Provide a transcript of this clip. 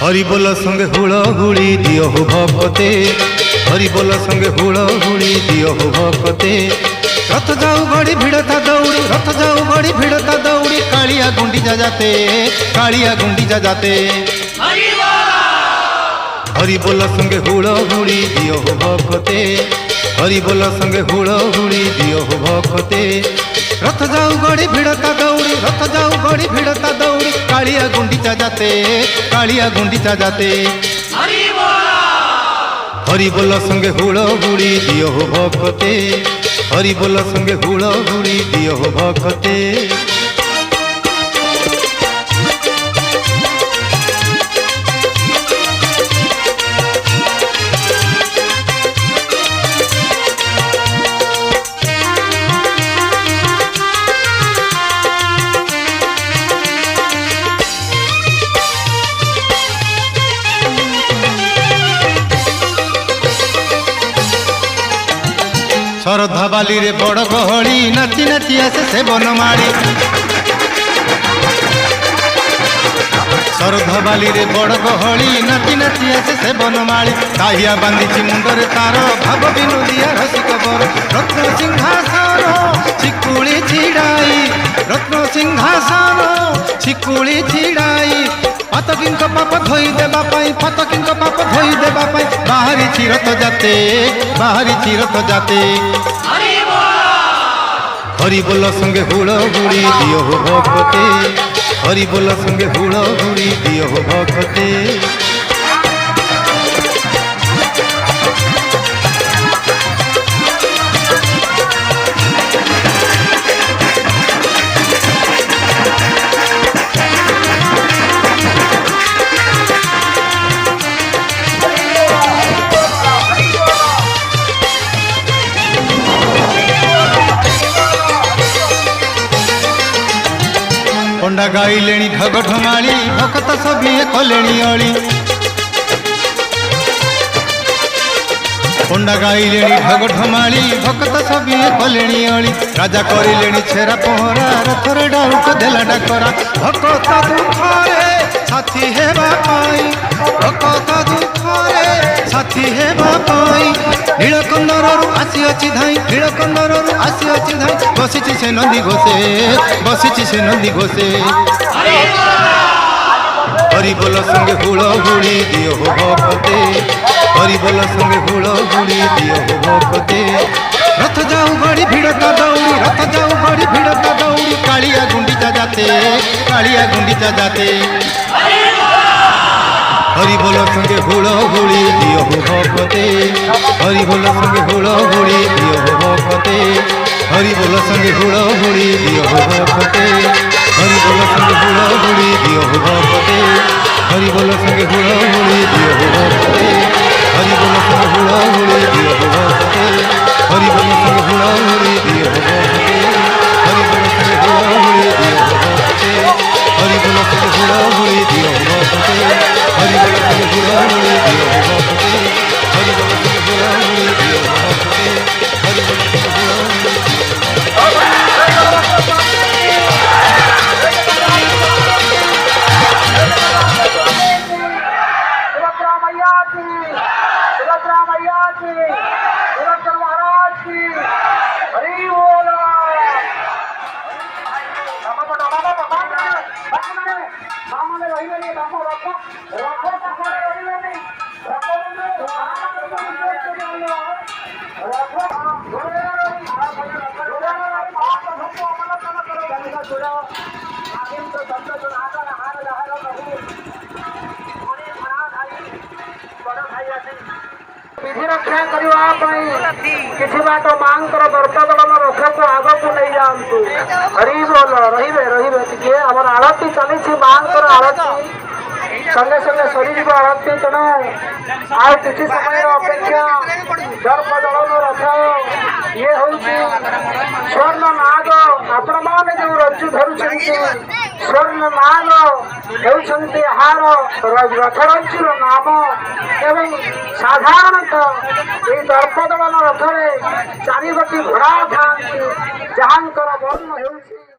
हरि बोल संगे हुड़ हुड़ी दियो हो भक्ते, हरि बोल संगे हुड़ हुड़ी दियो हो भक्ते। रथ जाऊ बड़ी भिड़ता दौड़ी, रथ जाऊ बड़ी भिड़ता दौड़ी, कालिया गुंडीचा जाते, कालिया गुंडीचा जाते। हरि बोल संगे हुड़ हुड़ी दियो हो भक्ते, हरि बोल संगे हुड़ हुड़ी दियो हो भक्ते। रथ जाऊ बड़ी भिड़ता दौड़ी, रथ जाऊ बड़ी भिड़ता दौड़ी, कालिया गुंडीचा जाते, कालिया गुंडीचा जाते। हरि बोल संगे हुड़ हुड़ी दियो हो भक्ते, हरि बोल संगे हुड़ हुड़ी दियो हो भक्ते। श्रद्धा बाली रे बड़ गहली नाची नाची आसे से बनमाड़ी, श्रद्धा बाली रे बड़ गहली नाची नाची आसे से बनमाड़ी। ताहिया बांधी मुंडरे तार भाव विनोदिया रसी कबर, रत्न सिंहासन चिकुड़ी छिड़ाई, रत्न सिंहासन चिकुड़ी छिड़ाई। पतकिं पाप धोई देवा पाई, पतकिं पाप धोई देवा पाई, बाहरी चिरत जाते, बाहरी चिरत जाते। हरि बोल संगे हुड़ हुड़ी दियो हो भक्ते, हरि बोल संगे हुड़ हुड़ी दियो हो भक्ते। पंडा गाइलेणी ढग ढमाली, भक्त सभी कलेणी अली। पंडा गाइलेणी ढग ढमाली, भक्त सभी कलेणी अली। राजा करिलेणी छेरा पहरा, रथरे डाउक देला डाकरा। भक्त दुखरे साथी हेबा पाई, भक्त दुखरे साथी हेबा पाई। नीलकंदरु आसी अछि धाई, नीलकंदरु आसी अछि धाई, बसिछि से नंदी घोषे, बसिछि से नंदी घोषे। हरि बोल संगे हुड़ हुड़ी दियो हो भक्ते, हरि बोल संगे हुड़ हुड़ी दियो हो भक्ते। रथ जाऊ बड़ी भिड़ता दौड़ी, रथ जाऊ बड़ी भिड़ता दौड़ी, कालिया गुंडीचा जाते, कालिया गुंडीचा जाते। हरि बोल संगे हुड़ हुड़ी दियो हो भक्ते, हरि बोल संगे हुड़ हुड़ी दियो हो भक्ते। हरि बोल संगे हुड़ हुड़ी दियो हो भक्ते, हरि बोल संगे हुड़ हुड़ी दियो हो भक्ते। हरि बोल संगे हुड़ हुड़ी दियो हो भक्ते, हरि बोल संगे हुड़ हुड़ी दियो हो भक्ते। हरि बोल संगे हुड़ हुड़ी दियो हो भक्ते, हरि बोल संगे हुड़ हुड़ी दियो हो भक्ते। हरि बोल संगे हुड़ हुड़ी दियो हो भक्ते, हरि बोल संगे हुड़ हुड़ी दियो हो भक्ते। हरि बोल संगे हुड़ हुड़ी दियो हो भक्ते, हरि बोल संगे हुड़ हुड़ी दियो हो भक्ते। विधि रक्षा करने किसी बात मांकर दर्पदलन रथ को आग को नहीं जातु। हरि बोल रे रे आम आरती चली मांकर आरती संगे संगे सरीज आरती तेणु आ कि समय अपेक्षा दर्पदलन रथ ये हूँ स्वर्ण नाग आपण मैंने जो रज्जु धरुं स्वर्ण नाग होती हार रथ रज्जुर नाम एवं साधारणतः ये दर्पदलन रथरे चारिगोटी घोड़ा था जहांकर वर्ण होउछि।